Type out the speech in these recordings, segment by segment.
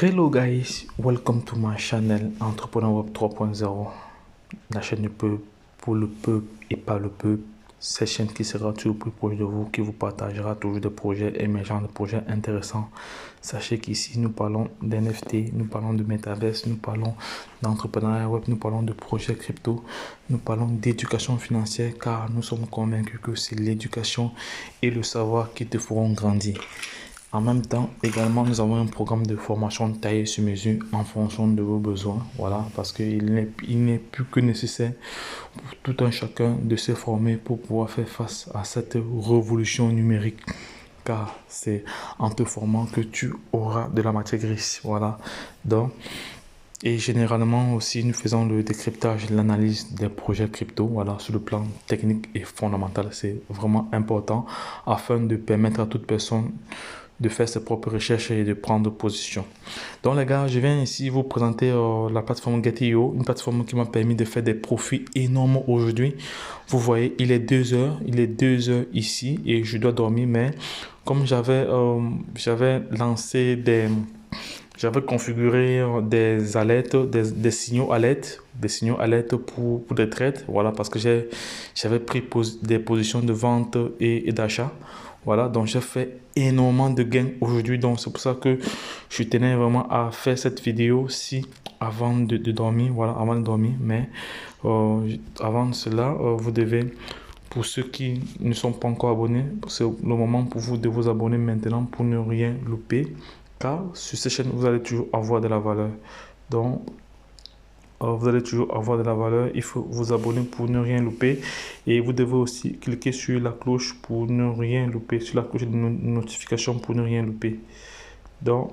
Hello guys, welcome to my channel Entrepreneur Web 3.0, la chaîne du peuple, pour le peuple et pas le peuple. Cette chaîne qui sera toujours plus proche de vous, qui vous partagera toujours des projets émergents, des projets intéressants. Sachez qu'ici nous parlons d'NFT, nous parlons de Metaverse, nous parlons d'entrepreneuriat web, nous parlons de projets crypto, nous parlons d'éducation financière car nous sommes convaincus que c'est l'éducation et le savoir qui te feront grandir. En même temps, également, nous avons un programme de formation taillé sur mesure en fonction de vos besoins. Voilà, parce qu'il n'est plus que nécessaire pour tout un chacun de se former pour pouvoir faire face à cette révolution numérique. Car c'est en te formant que tu auras de la matière grise. Voilà, donc... Et généralement aussi, nous faisons le décryptage, l'analyse des projets crypto, voilà, sur le plan technique et fondamental. C'est vraiment important afin de permettre à toute personne de faire ses propres recherches et de prendre position. Donc les gars, je viens ici vous présenter la plateforme Get.io, une plateforme qui m'a permis de faire des profits énormes aujourd'hui. Vous voyez, il est 2 heures ici et je dois dormir, mais comme j'avais configuré des alertes, des signaux alertes pour des trades, voilà, parce que j'avais pris des positions de vente et d'achat. Voilà, donc j'ai fait énormément de gains aujourd'hui, donc c'est pour ça que je tenais vraiment à faire cette vidéo-ci avant de dormir, voilà, avant de dormir, mais avant cela, vous devez, pour ceux qui ne sont pas encore abonnés, c'est le moment pour vous de vous abonner maintenant pour ne rien louper, car sur cette chaîne, vous allez toujours avoir de la valeur. Donc, vous allez toujours avoir de la valeur. Il faut vous abonner pour ne rien louper. Et vous devez aussi cliquer sur la cloche pour ne rien louper, sur la cloche de notification pour ne rien louper. Donc,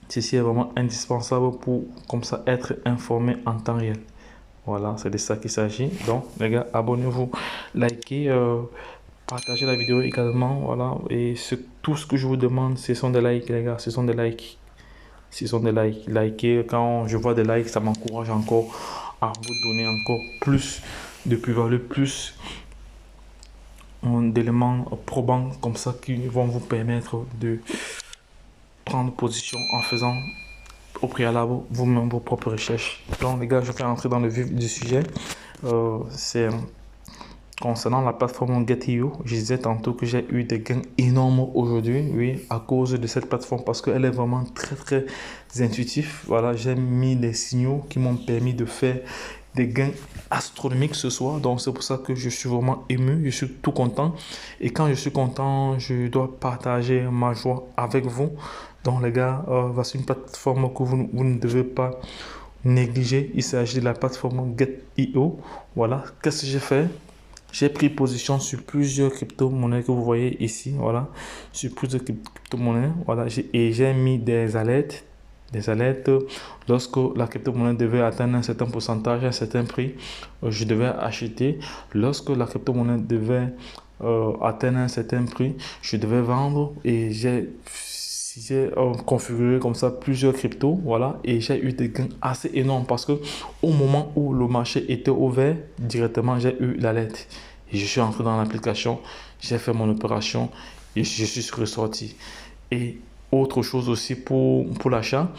ceci est vraiment indispensable pour, comme ça, être informé en temps réel. Voilà, c'est de ça qu'il s'agit. Donc, les gars, abonnez-vous, likez, partagez la vidéo également. Voilà, et tout ce que je vous demande, ce sont des likes, les gars, ce sont des likes. Ce sont des likes. Likez, quand je vois des likes, ça m'encourage encore à vous donner encore plus de plus-value, plus d'éléments probants comme ça qui vont vous permettre de prendre position en faisant au préalable vous-même vos propres recherches. Donc les gars, je vais rentrer dans le vif du sujet. C'est concernant la plateforme Get.io, je disais tantôt que j'ai eu des gains énormes aujourd'hui, oui, à cause de cette plateforme parce qu'elle est vraiment très intuitive. Voilà, j'ai mis des signaux qui m'ont permis de faire des gains astronomiques ce soir. Donc c'est pour ça que je suis vraiment ému, je suis tout content. Et quand je suis content, je dois partager ma joie avec vous. Donc les gars, voici une plateforme que vous ne devez pas négliger. Il s'agit de la plateforme Get.io. Voilà, qu'est-ce que j'ai fait? J'ai pris position sur plusieurs crypto-monnaies que vous voyez ici, voilà, sur plusieurs crypto-monnaies, voilà, et j'ai mis des alertes, lorsque la crypto-monnaie devait atteindre un certain pourcentage, un certain prix, je devais acheter. Lorsque la crypto-monnaie devait atteindre un certain prix, je devais vendre et j'ai configuré comme ça plusieurs cryptos, voilà, et j'ai eu des gains assez énormes parce que au moment où le marché était ouvert, directement j'ai eu l'alerte et je suis entré dans l'application, j'ai fait mon opération et je suis ressorti. Et autre chose aussi pour l'achat,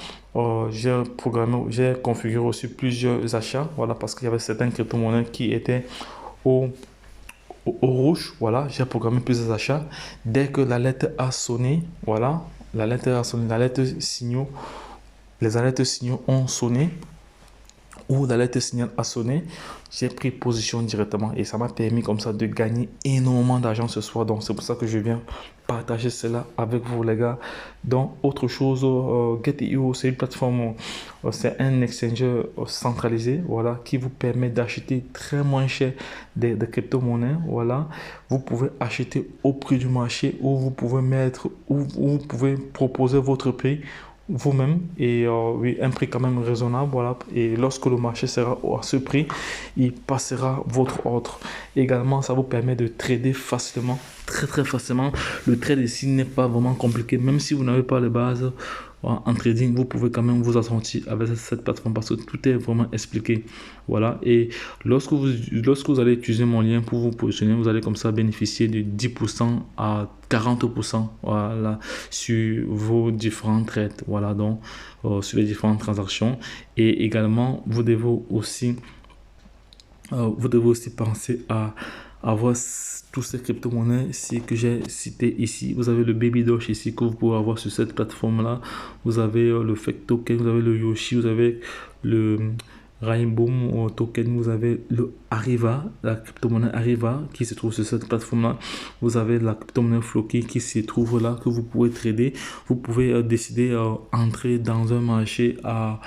j'ai configuré aussi plusieurs achats, voilà, parce qu'il y avait certaines crypto-monnaies qui étaient au rouge, voilà, j'ai programmé plusieurs achats. Dès que l'alerte a sonné, voilà, l'alerte a sonné, les alertes signaux ont sonné, ou l'alerte signal a sonné, j'ai pris position directement et ça m'a permis comme ça de gagner énormément d'argent ce soir. Donc c'est pour ça que je viens partager cela avec vous les gars. Donc autre chose, Get.io, c'est une plateforme, c'est un exchanger centralisé, voilà, qui vous permet d'acheter très moins cher des crypto-monnaies. Voilà, vous pouvez acheter au prix du marché ou vous pouvez vous pouvez proposer votre prix vous-même et oui, un prix quand même raisonnable, voilà, et lorsque le marché sera à ce prix, il passera votre ordre. Également, ça vous permet de trader facilement, très facilement. Le trade ici n'est pas vraiment compliqué, même si vous n'avez pas les bases voilà, en trading, vous pouvez quand même vous assortir avec cette plateforme parce que tout est vraiment expliqué. Voilà. Et lorsque vous allez utiliser mon lien pour vous positionner, vous allez comme ça bénéficier de 10% à 40%, voilà, sur vos différents trades. Voilà, donc sur les différentes transactions. Et également, vous devez aussi penser à avoir tous ces crypto-monnaies que j'ai cité ici. Vous avez le Baby Doge ici que vous pouvez avoir sur cette plateforme-là. Vous avez le Fake Token, vous avez le Yoshi, vous avez le Rainbow Token, vous avez le Arriva, la crypto-monnaie Arriva qui se trouve sur cette plateforme-là. Vous avez la crypto-monnaie Floki qui se trouve là, que vous pouvez trader. Vous pouvez décider entrer dans un marché à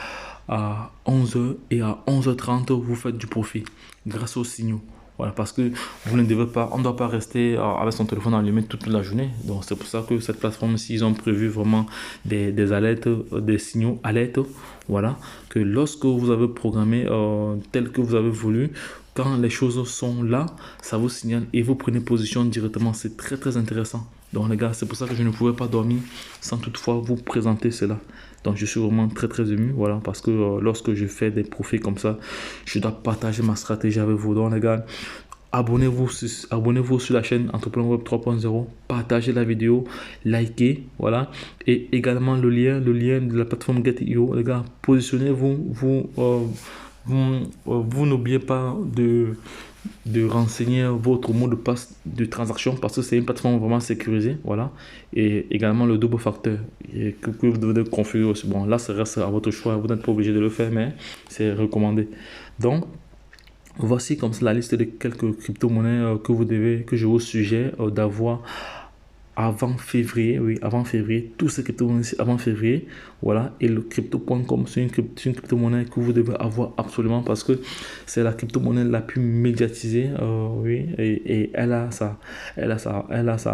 11h et à 11h30, vous faites du profit grâce aux signaux. Voilà, parce que vous ne devez pas, on ne doit pas rester avec son téléphone allumé toute la journée. Donc, c'est pour ça que cette plateforme-ci, ils ont prévu vraiment des alertes, des signaux alertes. Voilà, que lorsque vous avez programmé tel que vous avez voulu, quand les choses sont là, ça vous signale et vous prenez position directement. C'est très, très intéressant. Donc, les gars, c'est pour ça que je ne pouvais pas dormir sans toutefois vous présenter cela. Donc, je suis vraiment très, très ému. Voilà, parce que lorsque je fais des profits comme ça, je dois partager ma stratégie avec vous. Donc, les gars, abonnez-vous sur la chaîne Entrepreneur Web 3.0, partagez la vidéo, likez, voilà, et également le lien de la plateforme Get.io. Les gars, positionnez-vous, vous n'oubliez pas de renseigner votre mot de passe de transaction parce que c'est une plateforme vraiment sécurisée, voilà, et également le double facteur que vous devez configurer aussi. Bon, là, ça reste à votre choix, vous n'êtes pas obligé de le faire, mais c'est recommandé. Donc, voici comme ça la liste de quelques crypto-monnaies que je vous suggère d'avoir avant février, oui, avant février, tous ces crypto-monnaies avant février, voilà, et le crypto.com, c'est une crypto-monnaie que vous devez avoir absolument parce que c'est la crypto-monnaie la plus médiatisée, oui, et elle a sa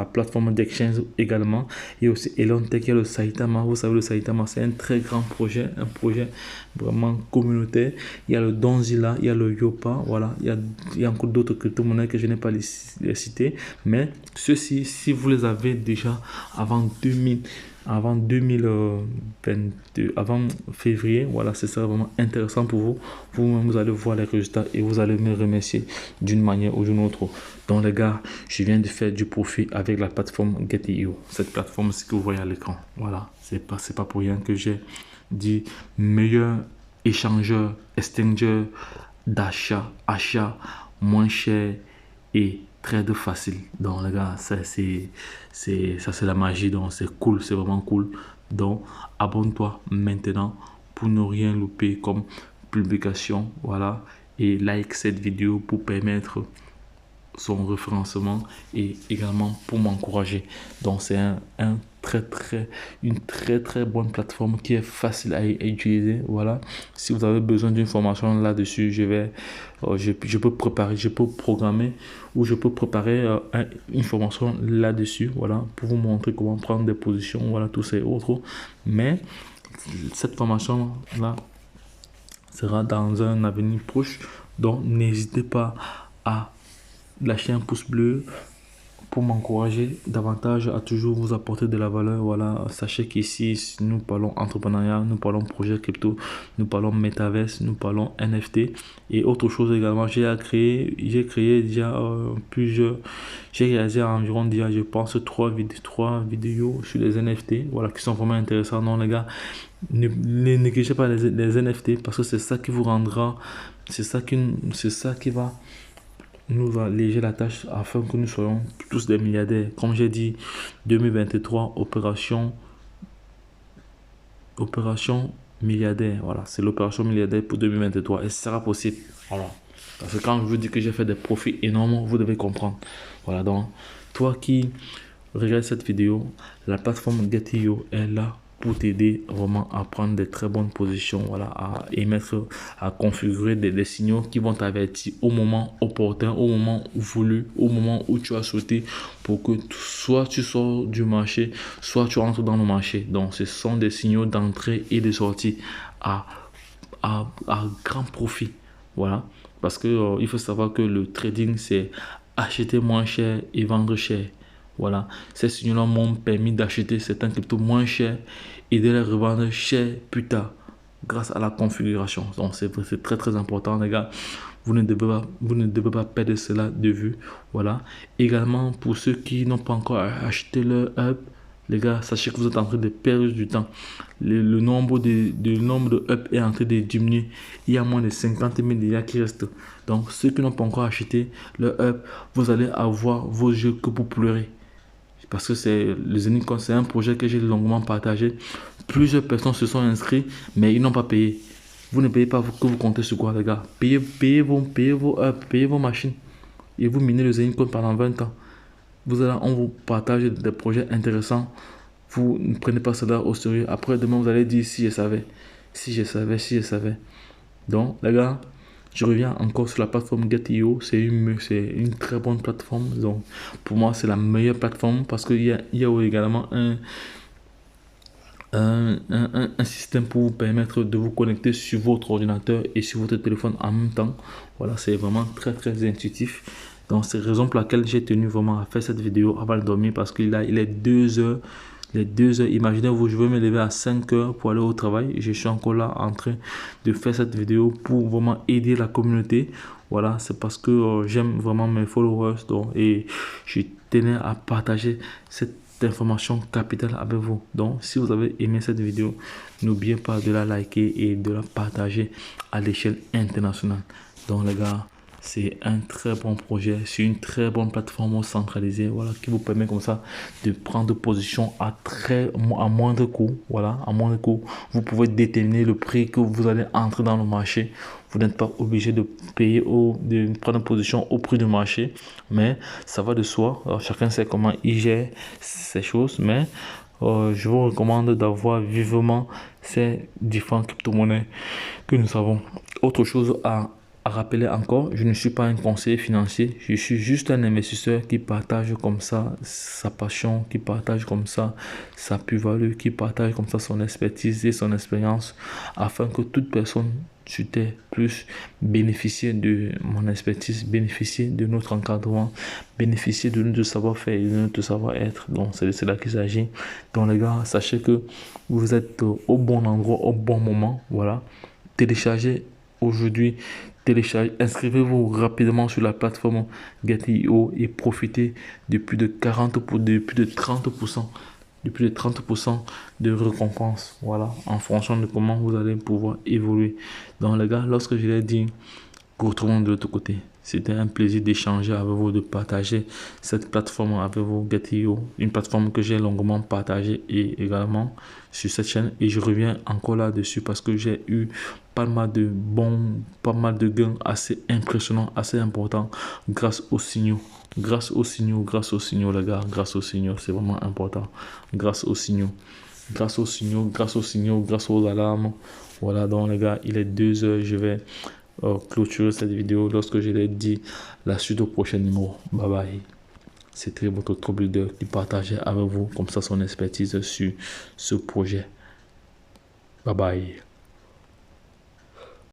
plateforme d'exchange également, et aussi Elon Tech, il y a le Saitama, vous savez, le Saitama, c'est un très grand projet, un projet vraiment communautaire, il y a le Donzilla, il y a le Yopa, voilà, il y a encore d'autres crypto-monnaies que je n'ai pas les citées, mais ceux-ci, si vous les avez déjà avant février, voilà, ce sera vraiment intéressant pour vous. Vous-même, vous allez voir les résultats et vous allez me remercier d'une manière ou d'une autre. Donc, les gars, je viens de faire du profit avec la plateforme Get.io. Cette plateforme, c'est que vous voyez à l'écran. Voilà, c'est pas pour rien que j'ai dit meilleur échangeur, exchanger d'achat, moins cher et trade facile. Donc les gars, ça c'est la magie, donc c'est cool, c'est vraiment cool. Donc abonne-toi maintenant pour ne rien louper comme publication, voilà, et like cette vidéo pour permettre son référencement et également pour m'encourager. Donc c'est une très bonne plateforme qui est facile à utiliser. Voilà, si vous avez besoin d'une formation là-dessus, je peux programmer ou je peux préparer une formation là-dessus, voilà, pour vous montrer comment prendre des positions, voilà, tous ces autres. Mais cette formation là sera dans un avenir proche, donc n'hésitez pas à lâcher un pouce bleu pour m'encourager davantage à toujours vous apporter de la valeur. Voilà, sachez qu'ici nous parlons entrepreneuriat, nous parlons projet crypto, nous parlons metaverse, nous parlons NFT et autre chose également. J'ai créé déjà j'ai réalisé environ déjà, je pense, trois vidéos sur les NFT, voilà, qui sont vraiment intéressantes. Non les gars, ne négligez pas les NFT parce que c'est ça qui vous rendra, c'est ça qui va nous alléger la tâche afin que nous soyons tous des milliardaires. Comme j'ai dit, 2023, opération milliardaire. Voilà, c'est l'opération milliardaire pour 2023 et ce sera possible. Voilà. Parce que quand je vous dis que j'ai fait des profits énormes, vous devez comprendre. Voilà, donc, toi qui regardes cette vidéo, la plateforme Get.io est là pour t'aider vraiment à prendre des très bonnes positions, voilà, à émettre, à configurer des signaux qui vont t'avertir au moment opportun, au moment voulu, au moment où tu as sauté pour que soit tu sors du marché, soit tu entres dans le marché. Donc, ce sont des signaux d'entrée et de sortie à grand profit. Voilà, parce que il faut savoir que le trading, c'est acheter moins cher et vendre cher. Voilà, ces signaux-là m'ont permis d'acheter certains cryptos moins chers et de les revendre cher plus tard grâce à la configuration. Donc, c'est très très important, les gars. Vous ne devez pas perdre cela de vue. Voilà. Également, pour ceux qui n'ont pas encore acheté leur up, les gars, sachez que vous êtes en train de perdre du temps. Le nombre de up est en train de diminuer. Il y a moins de 50 000 déjà qui restent. Donc, ceux qui n'ont pas encore acheté leur up, vous allez avoir vos jeux que pour pleurer. Parce que c'est un projet que j'ai longuement partagé. Plusieurs personnes se sont inscrites, mais ils n'ont pas payé. Vous ne payez pas que vous comptez sur quoi, les gars? Payez vos machines. Et vous minez le Zenitcoin pendant 20 ans. On vous partage des projets intéressants. Vous ne prenez pas cela au sérieux. Après, demain, vous allez dire si je savais. Si je savais. Donc, les gars, je reviens encore sur la plateforme Get.io. C'est une très bonne plateforme. Donc, pour moi, c'est la meilleure plateforme parce qu'il y a également un système pour vous permettre de vous connecter sur votre ordinateur et sur votre téléphone en même temps. Voilà, c'est vraiment très très intuitif. Donc, c'est la raison pour laquelle j'ai tenu vraiment à faire cette vidéo avant de dormir parce qu'il est 2 heures. Les 2 heures, imaginez-vous, je vais me lever à 5 heures pour aller au travail. Je suis encore là en train de faire cette vidéo pour vraiment aider la communauté. Voilà, c'est parce que j'aime vraiment mes followers et je tenais à partager cette information capitale avec vous. Donc, si vous avez aimé cette vidéo, n'oubliez pas de la liker et de la partager à l'échelle internationale. Donc, les gars, c'est un très bon projet sur une très bonne plateforme centralisée, voilà, qui vous permet comme ça de prendre position à moindre coût. Voilà, à moindre coût, vous pouvez déterminer le prix que vous allez entrer dans le marché. Vous n'êtes pas obligé de payer de prendre position au prix du marché, mais ça va de soi. Alors, chacun sait comment il gère ces choses, mais je vous recommande d'avoir vivement ces différentes crypto-monnaies que nous avons. Autre chose à rappeler encore, je ne suis pas un conseiller financier, je suis juste un investisseur qui partage comme ça sa passion, qui partage comme ça sa plus-value, qui partage comme ça son expertise et son expérience afin que toute personne sur Terre puisse bénéficier de mon expertise, bénéficier de notre encadrement, bénéficier de notre savoir-faire et de notre savoir-être. Donc c'est là qu'il s'agit. Donc les gars, sachez que vous êtes au bon endroit, au bon moment. Voilà. Téléchargez aujourd'hui. Inscrivez-vous rapidement sur la plateforme Get.io et profitez de plus de 30% de récompense. Voilà, en fonction de comment vous allez pouvoir évoluer. Donc les gars, lorsque je l'ai dit, retrouvons de l'autre côté. C'était un plaisir d'échanger avec vous, de partager cette plateforme avec vous, Get.io, une plateforme que j'ai longuement partagée et également sur cette chaîne. Et je reviens encore là-dessus parce que j'ai eu pas mal de gains assez impressionnants, assez importants grâce aux signaux. Grâce aux signaux, les gars, grâce aux signaux, c'est vraiment important. Grâce aux signaux, grâce aux alarmes. Voilà, donc les gars, il est 2 heures, je vais clôturer cette vidéo lorsque je l'ai dit la suite au prochain numéro. Bye bye. C'était votre troubleur qui partageait avec vous comme ça son expertise sur ce projet. Bye bye.